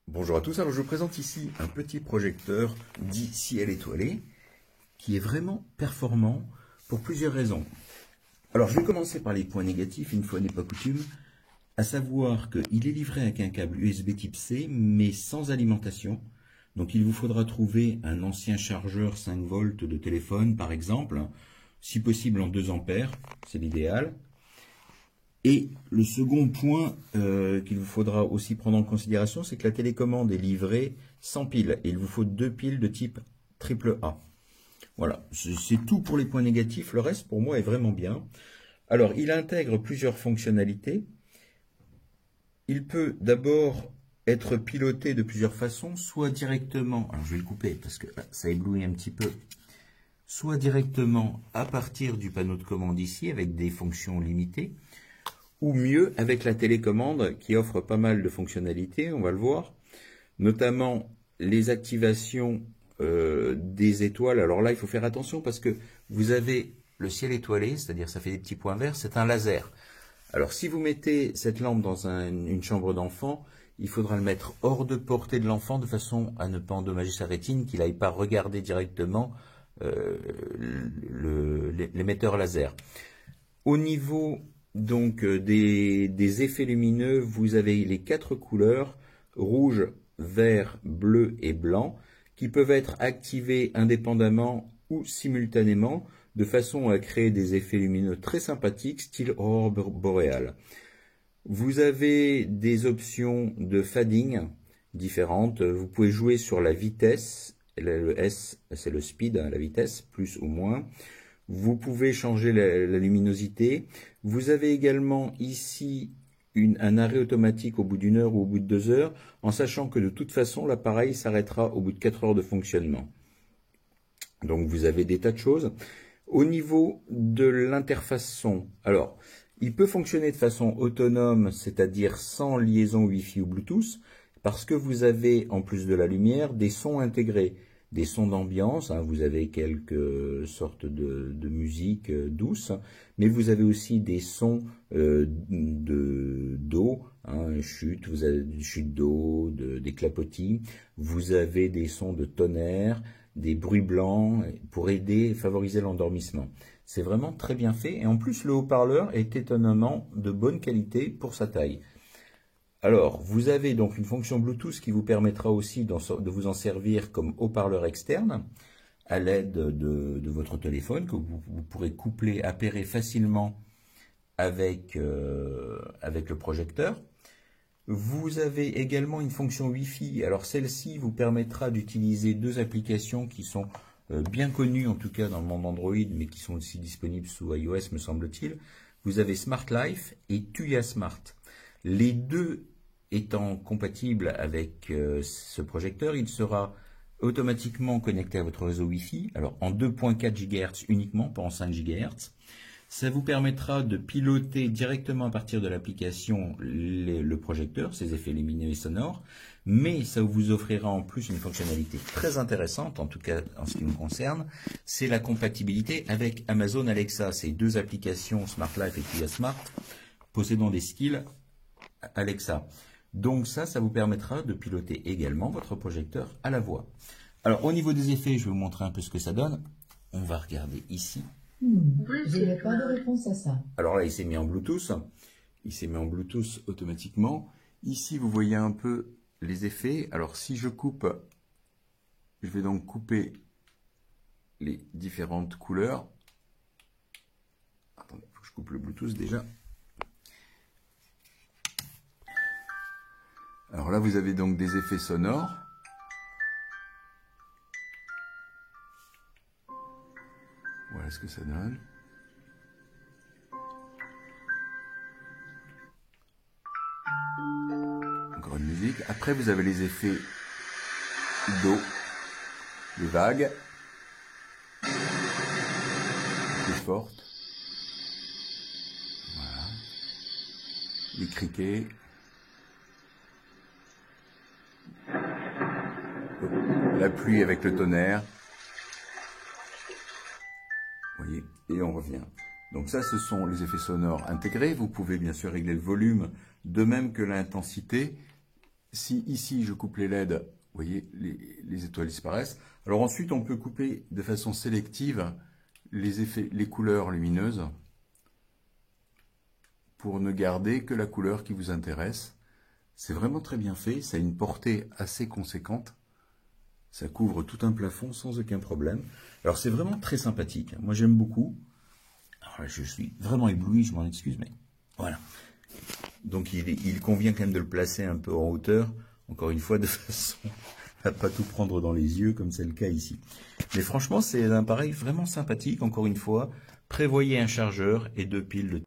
Bonjour à tous, alors je vous présente ici un petit projecteur dit ciel étoilé qui est vraiment performant pour plusieurs raisons. Alors je vais commencer par les points négatifs, une fois n'est pas coutume, à savoir qu'il est livré avec un câble USB type C mais sans alimentation. Donc il vous faudra trouver un ancien chargeur 5 volts de téléphone par exemple, si possible en 2 ampères, c'est l'idéal. Et le second point qu'il vous faudra aussi prendre en considération, c'est que la télécommande est livrée sans pile. Et il vous faut 2 piles de type AAA. Voilà, c'est tout pour les points négatifs. Le reste, pour moi, est vraiment bien. Alors, il intègre plusieurs fonctionnalités. Il peut d'abord être piloté de plusieurs façons, soit directement, alors je vais le couper parce que ça éblouit un petit peu, soit directement à partir du panneau de commande ici, avec des fonctions limitées, ou mieux avec la télécommande qui offre pas mal de fonctionnalités, on va le voir, notamment les activations des étoiles. Alors là, il faut faire attention parce que vous avez le ciel étoilé, c'est-à-dire ça fait des petits points verts, c'est un laser. Alors si vous mettez cette lampe dans une chambre d'enfant, il faudra le mettre hors de portée de l'enfant de façon à ne pas endommager sa rétine, qu'il n'aille pas regarder directement l'émetteur laser. Au niveau donc des effets lumineux, vous avez les 4 couleurs, rouge, vert, bleu et blanc, qui peuvent être activés indépendamment ou simultanément, de façon à créer des effets lumineux très sympathiques, style aurore boréale. Vous avez des options de fading différentes. Vous pouvez jouer sur la vitesse, le S c'est le speed, la vitesse, plus ou moins. Vous pouvez changer la luminosité. Vous avez également ici un arrêt automatique au bout d'1 heure ou au bout de 2 heures, en sachant que de toute façon l'appareil s'arrêtera au bout de 4 heures de fonctionnement. Donc vous avez des tas de choses. Au niveau de l'interface son, alors il peut fonctionner de façon autonome, c'est-à-dire sans liaison Wi-Fi ou Bluetooth, parce que vous avez en plus de la lumière des sons intégrés. Des sons d'ambiance, hein, vous avez quelques sortes de musique douce, mais vous avez aussi des sons d'eau, hein, chute, vous avez des chutes d'eau, des clapotis, vous avez des sons de tonnerre, des bruits blancs pour aider et favoriser l'endormissement. C'est vraiment très bien fait et en plus le haut-parleur est étonnamment de bonne qualité pour sa taille. Alors, vous avez donc une fonction Bluetooth qui vous permettra aussi de vous en servir comme haut-parleur externe à l'aide de votre téléphone que vous pourrez coupler, appairer facilement avec le projecteur. Vous avez également une fonction Wi-Fi. Alors celle-ci vous permettra d'utiliser 2 applications qui sont bien connues en tout cas dans le monde Android, mais qui sont aussi disponibles sous iOS me semble-t-il. Vous avez Smart Life et Tuya Smart. Les deux étant compatible avec ce projecteur, il sera automatiquement connecté à votre réseau Wi-Fi, alors en 2.4 GHz uniquement, pas en 5 GHz. Ça vous permettra de piloter directement à partir de l'application le projecteur, ses effets lumineux et sonores, mais ça vous offrira en plus une fonctionnalité très intéressante, en tout cas en ce qui me concerne, c'est la compatibilité avec Amazon Alexa. Ces 2 applications, Smart Life et Tuya Smart, possédant des skills Alexa. Donc ça vous permettra de piloter également votre projecteur à la voix. Alors au niveau des effets, je vais vous montrer un peu ce que ça donne. On va regarder ici. Je n'ai pas de réponse à ça. Alors là, il s'est mis en Bluetooth. Il s'est mis en Bluetooth automatiquement. Ici, vous voyez un peu les effets. Alors si je coupe, je vais donc couper les différentes couleurs. Attendez, il faut que je coupe le Bluetooth déjà. Alors là, vous avez donc des effets sonores. Voilà ce que ça donne. Encore une musique. Après, vous avez les effets d'eau, les vagues, plus fortes. Voilà. Les criquets. La pluie avec le tonnerre. Vous voyez, et on revient. Donc ça, ce sont les effets sonores intégrés. Vous pouvez bien sûr régler le volume, de même que l'intensité. si ici je coupe les LED, vous voyez, les étoiles disparaissent. Alors ensuite, on peut couper de façon sélective les couleurs lumineuses pour ne garder que la couleur qui vous intéresse. C'est vraiment très bien fait, ça a une portée assez conséquente. Ça couvre tout un plafond sans aucun problème. Alors c'est vraiment très sympathique. Moi j'aime beaucoup. Alors, je suis vraiment ébloui, je m'en excuse, mais voilà. Donc il convient quand même de le placer un peu en hauteur, encore une fois, de façon à ne pas tout prendre dans les yeux, comme c'est le cas ici. Mais franchement, c'est un appareil vraiment sympathique, encore une fois. Prévoyez un chargeur et 2 piles de